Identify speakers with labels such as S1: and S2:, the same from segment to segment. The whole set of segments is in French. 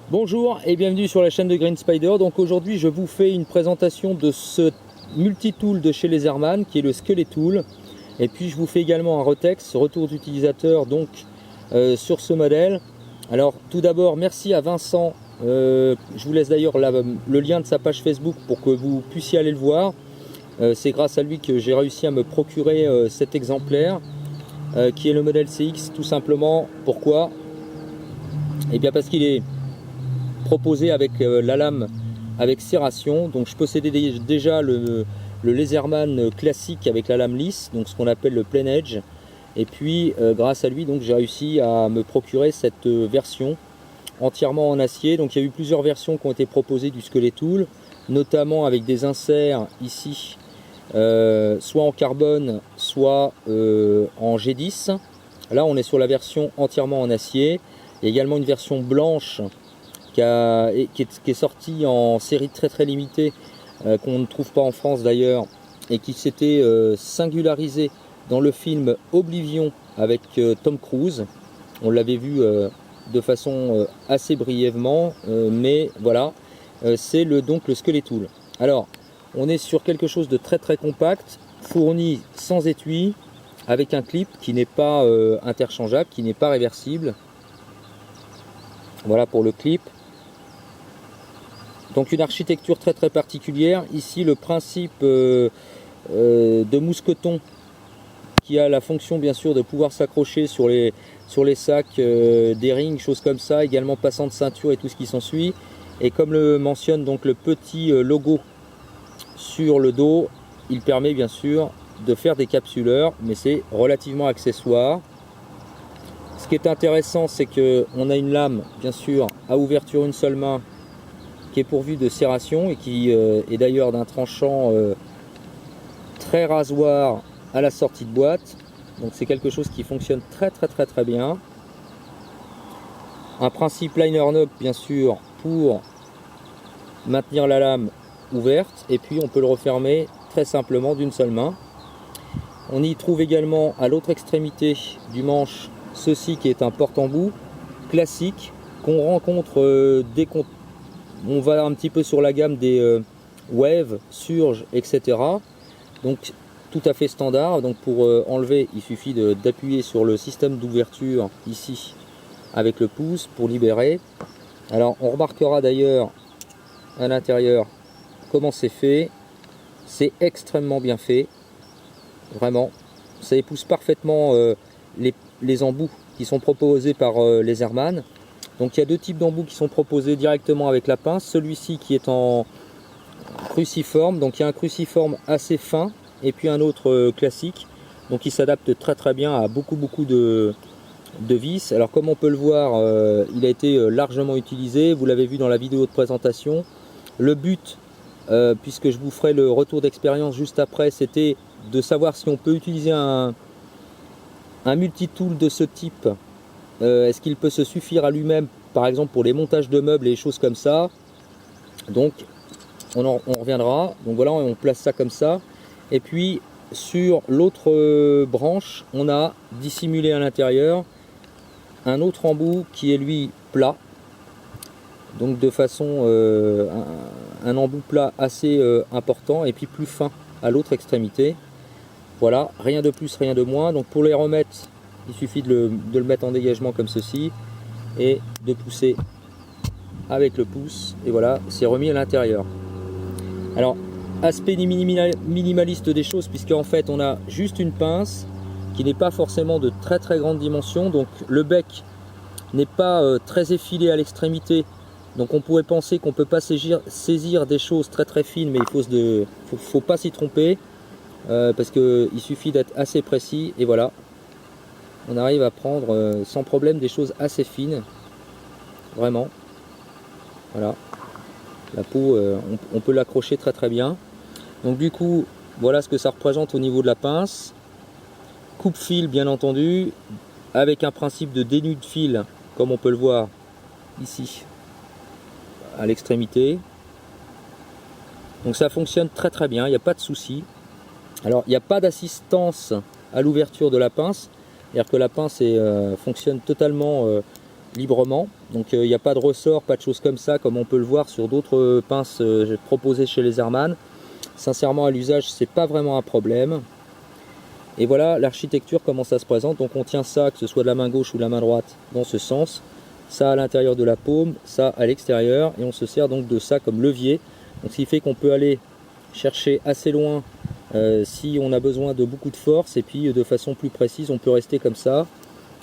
S1: Bonjour et bienvenue sur la chaîne de Green Spider. Donc aujourd'hui je vous fais une présentation de ce multi-tool de chez Laserman qui est le Skeletool. Et puis je vous fais également un retour d'utilisateur donc sur ce modèle. Alors tout d'abord merci à Vincent, je vous laisse d'ailleurs le lien de sa page Facebook pour que vous puissiez aller le voir. C'est grâce à lui que j'ai réussi à me procurer cet exemplaire qui est le modèle CX tout simplement. Pourquoi? Et bien parce qu'il est proposé avec la lame avec serration. Donc je possédais déjà le Laserman classique avec la lame lisse, donc ce qu'on appelle le plain edge. Et puis grâce à lui donc j'ai réussi à me procurer cette version entièrement en acier. Donc il y a eu plusieurs versions qui ont été proposées du Skeletool, notamment avec des inserts ici soit en carbone soit en G10. Là on est sur la version entièrement en acier. Il y a également une version blanche qui est sortie en série très limitée, qu'on ne trouve pas en France d'ailleurs, et qui s'était singularisée dans le film Oblivion avec Tom Cruise. On l'avait vu de façon assez brièvement, mais voilà, c'est donc le Skeletool. Alors, on est sur quelque chose de très compact, fourni sans étui, avec un clip qui n'est pas interchangeable, qui n'est pas réversible. Voilà pour le clip. Donc une architecture très particulière. Ici le principe de mousqueton qui a la fonction bien sûr de pouvoir s'accrocher sur les sacs, des rings, choses comme ça, également passant de ceinture et tout ce qui s'ensuit. Et comme le mentionne donc le petit logo sur le dos, il permet bien sûr de faire des capsuleurs, mais c'est relativement accessoire. Ce qui est intéressant, c'est qu'on a une lame bien sûr à ouverture une seule main, qui est pourvu de serration et qui est d'ailleurs d'un tranchant très rasoir à la sortie de boîte. Donc c'est quelque chose qui fonctionne très bien. Un principe liner knob bien sûr pour maintenir la lame ouverte, et puis on peut le refermer très simplement d'une seule main. On y trouve également à l'autre extrémité du manche ceci qui est un porte-embout classique qu'on rencontre dès qu'on va un petit peu sur la gamme des Wave, Surge, etc. Donc tout à fait standard. Donc pour enlever, il suffit d'appuyer sur le système d'ouverture ici avec le pouce pour libérer. Alors on remarquera d'ailleurs à l'intérieur comment c'est fait. C'est extrêmement bien fait. Vraiment. Ça épouse parfaitement les embouts qui sont proposés par Laserman. Donc il y a deux types d'embouts qui sont proposés directement avec la pince. Celui-ci qui est en cruciforme, donc il y a un cruciforme assez fin et puis un autre classique. Donc il s'adapte très bien à beaucoup de vis. Alors comme on peut le voir, il a été largement utilisé. Vous l'avez vu dans la vidéo de présentation. Le but, puisque je vous ferai le retour d'expérience juste après, c'était de savoir si on peut utiliser un multi-tool de ce type. Est-ce qu'il peut se suffire à lui-même, par exemple pour les montages de meubles et des choses comme ça. Donc on reviendra. Donc voilà, on place ça comme ça. Et puis sur l'autre branche, on a dissimulé à l'intérieur un autre embout qui est lui plat. Donc de façon un embout plat assez important et puis plus fin à l'autre extrémité. Voilà, rien de plus, rien de moins. Donc pour les remettre, il suffit de le mettre en dégagement comme ceci et de pousser avec le pouce, et voilà, c'est remis à l'intérieur. Alors, aspect minimaliste des choses, puisque en fait on a juste une pince qui n'est pas forcément de très grande dimension, donc le bec n'est pas très effilé à l'extrémité, donc on pourrait penser qu'on ne peut pas saisir des choses très fines, mais faut pas s'y tromper, parce qu'il suffit d'être assez précis, et voilà, on arrive à prendre sans problème des choses assez fines, vraiment. Voilà, la peau, on peut l'accrocher très bien. Donc du coup, voilà ce que ça représente au niveau de la pince. Coupe-fil bien entendu, avec un principe de dénus de fil, comme on peut le voir ici, à l'extrémité. Donc ça fonctionne très bien, il n'y a pas de souci. Alors il n'y a pas d'assistance à l'ouverture de la pince, c'est-à-dire que la pince fonctionne totalement librement. Donc il n'y a pas de ressort, pas de choses comme ça, comme on peut le voir sur d'autres pinces proposées chez les Airman. Sincèrement, à l'usage, c'est pas vraiment un problème. Et voilà l'architecture, comment ça se présente. Donc on tient ça, que ce soit de la main gauche ou de la main droite, dans ce sens. Ça à l'intérieur de la paume, ça à l'extérieur. Et on se sert donc de ça comme levier. Donc ce qui fait qu'on peut aller chercher assez loin si on a besoin de beaucoup de force. Et puis de façon plus précise, on peut rester comme ça.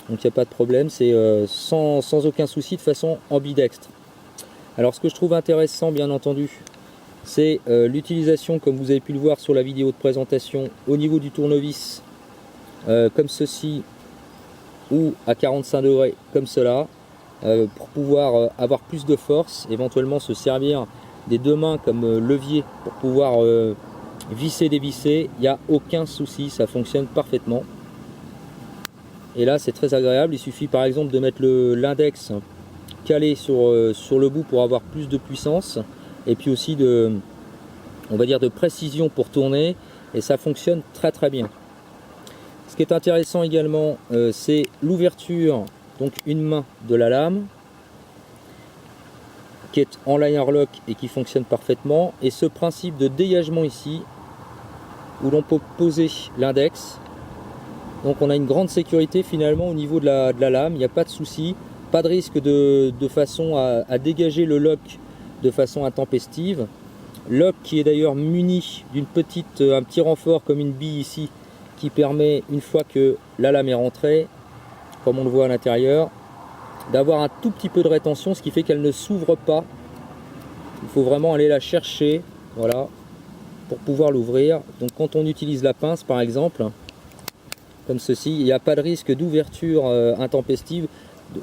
S1: Donc il n'y a pas de problème, c'est sans aucun souci, de façon ambidextre. Alors ce que je trouve intéressant, bien entendu, c'est l'utilisation, comme vous avez pu le voir sur la vidéo de présentation, au niveau du tournevis, comme ceci, ou à 45 degrés, comme cela, pour pouvoir avoir plus de force, éventuellement se servir des deux mains comme levier pour pouvoir visser, dévisser. Il n'y a aucun souci, ça fonctionne parfaitement. Et là c'est très agréable, il suffit par exemple de mettre l'index calé sur le bout pour avoir plus de puissance, et puis aussi on va dire de précision pour tourner, et ça fonctionne très très bien. Ce qui est intéressant également, c'est l'ouverture, donc une main de la lame, qui est en liner lock et qui fonctionne parfaitement, et ce principe de dégagement ici, où l'on peut poser l'index. Donc on a une grande sécurité finalement au niveau de la lame, il n'y a pas de souci, pas de risque de façon à dégager le lock de façon intempestive. Lock qui est d'ailleurs muni d'un petit renfort comme une bille ici, qui permet, une fois que la lame est rentrée, comme on le voit à l'intérieur, d'avoir un tout petit peu de rétention, ce qui fait qu'elle ne s'ouvre pas. Il faut vraiment aller la chercher, voilà, pour pouvoir l'ouvrir. Donc quand on utilise la pince par exemple, comme ceci, il n'y a pas de risque d'ouverture intempestive,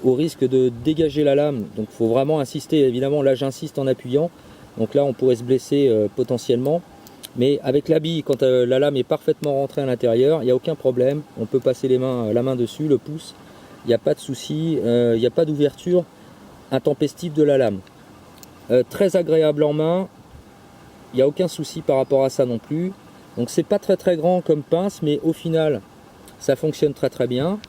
S1: au risque de dégager la lame. Donc il faut vraiment insister, évidemment là j'insiste en appuyant, donc là on pourrait se blesser potentiellement, mais avec la bille, quand la lame est parfaitement rentrée à l'intérieur, il n'y a aucun problème, on peut passer la main dessus, le pouce, il n'y a pas de souci, il n'y a pas d'ouverture intempestive de la lame. Très agréable en main, il n'y a aucun souci par rapport à ça non plus. Donc c'est pas très très grand comme pince, mais au final ça fonctionne très très bien.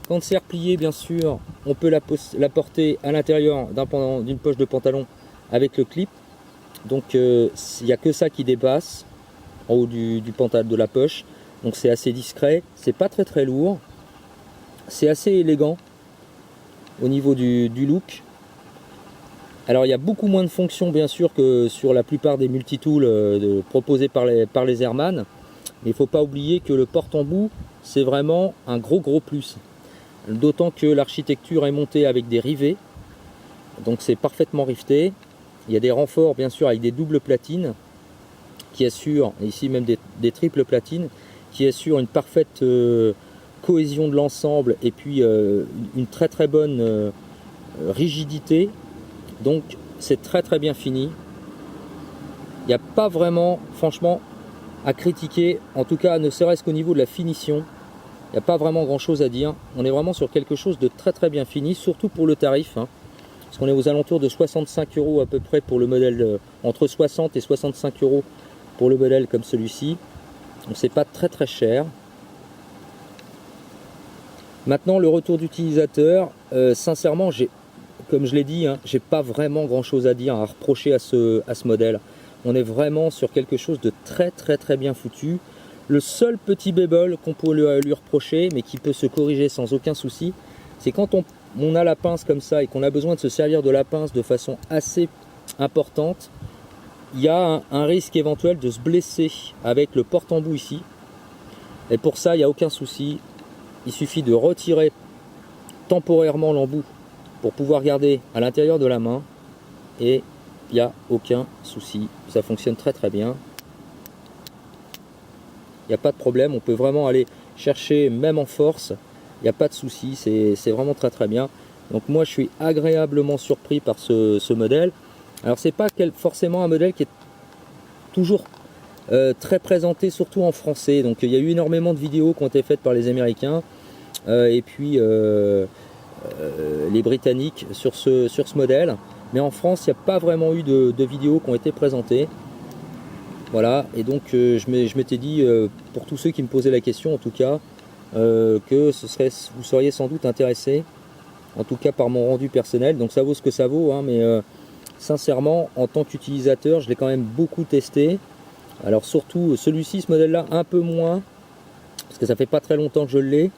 S1: Quand c'est replié, bien sûr, on peut la porter à l'intérieur d'une poche de pantalon avec le clip. Donc il n'y a que ça qui dépasse en haut du pantalon, de la poche. Donc c'est assez discret, c'est pas très très lourd, c'est assez élégant au niveau du look. Alors il y a beaucoup moins de fonctions bien sûr que sur la plupart des multitools proposés par les Airman. Mais il ne faut pas oublier que le porte-embout, c'est vraiment un gros plus. D'autant que l'architecture est montée avec des rivets, donc c'est parfaitement rifté. Il y a des renforts bien sûr avec des doubles platines qui assurent, et ici même des triples platines, qui assurent une parfaite cohésion de l'ensemble, et puis une très très bonne rigidité. Donc c'est très très bien fini. Il n'y a pas vraiment, franchement, à critiquer, en tout cas ne serait-ce qu'au niveau de la finition. Il n'y a pas vraiment grand chose à dire. On est vraiment sur quelque chose de très très bien fini, surtout pour le tarif, hein, parce qu'on est aux alentours de 65 € à peu près pour le modèle, entre 60 et 65 € pour le modèle comme celui-ci. Donc c'est pas très très cher. Maintenant le retour d'utilisateur, sincèrement, comme je l'ai dit, hein, j'ai pas vraiment grand chose à dire, à reprocher à ce modèle. On est vraiment sur quelque chose de très très très bien foutu. Le seul petit bémol qu'on peut lui reprocher, mais qui peut se corriger sans aucun souci, c'est quand on a la pince comme ça et qu'on a besoin de se servir de la pince de façon assez importante, il y a un risque éventuel de se blesser avec le porte-embout ici. Et pour ça, il n'y a aucun souci. Il suffit de retirer temporairement l'embout pour pouvoir garder à l'intérieur de la main, et il n'y a aucun souci, ça fonctionne très très bien. Il n'y a pas de problème, on peut vraiment aller chercher même en force, il n'y a pas de souci, c'est vraiment très très bien. Donc moi je suis agréablement surpris par ce modèle. Alors c'est pas forcément un modèle qui est toujours très présenté, surtout en français. Donc il y a eu énormément de vidéos qui ont été faites par les Américains et puis les Britanniques sur ce modèle. Mais en France, il n'y a pas vraiment eu de vidéos qui ont été présentées. Voilà, et donc je m'étais dit, pour tous ceux qui me posaient la question en tout cas, que vous seriez sans doute intéressés en tout cas par mon rendu personnel. Donc ça vaut ce que ça vaut, hein, mais sincèrement, en tant qu'utilisateur, je l'ai quand même beaucoup testé. Alors surtout celui-ci, ce modèle-là, un peu moins, parce que ça fait pas très longtemps que je l'ai,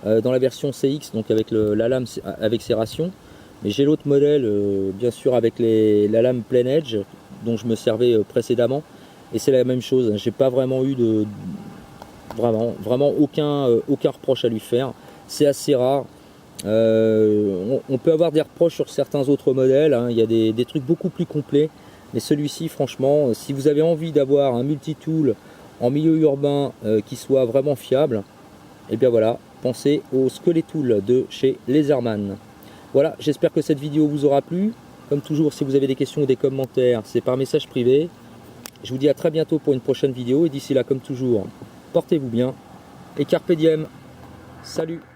S1: dans la version CX, donc avec la lame avec serration. Mais j'ai l'autre modèle, bien sûr, avec la lame Plain Edge, dont je me servais précédemment. Et c'est la même chose, j'ai pas vraiment eu vraiment aucun reproche à lui faire. C'est assez rare. On peut avoir des reproches sur certains autres modèles, hein. Il y a des trucs beaucoup plus complets, mais celui-ci, franchement, si vous avez envie d'avoir un multitool en milieu urbain qui soit vraiment fiable, et bien voilà, pensez au Skeletool de chez Laserman. Voilà, j'espère que cette vidéo vous aura plu. Comme toujours, si vous avez des questions ou des commentaires, c'est par message privé. Je vous dis à très bientôt pour une prochaine vidéo, et d'ici là, comme toujours, portez-vous bien et carpe diem. Salut!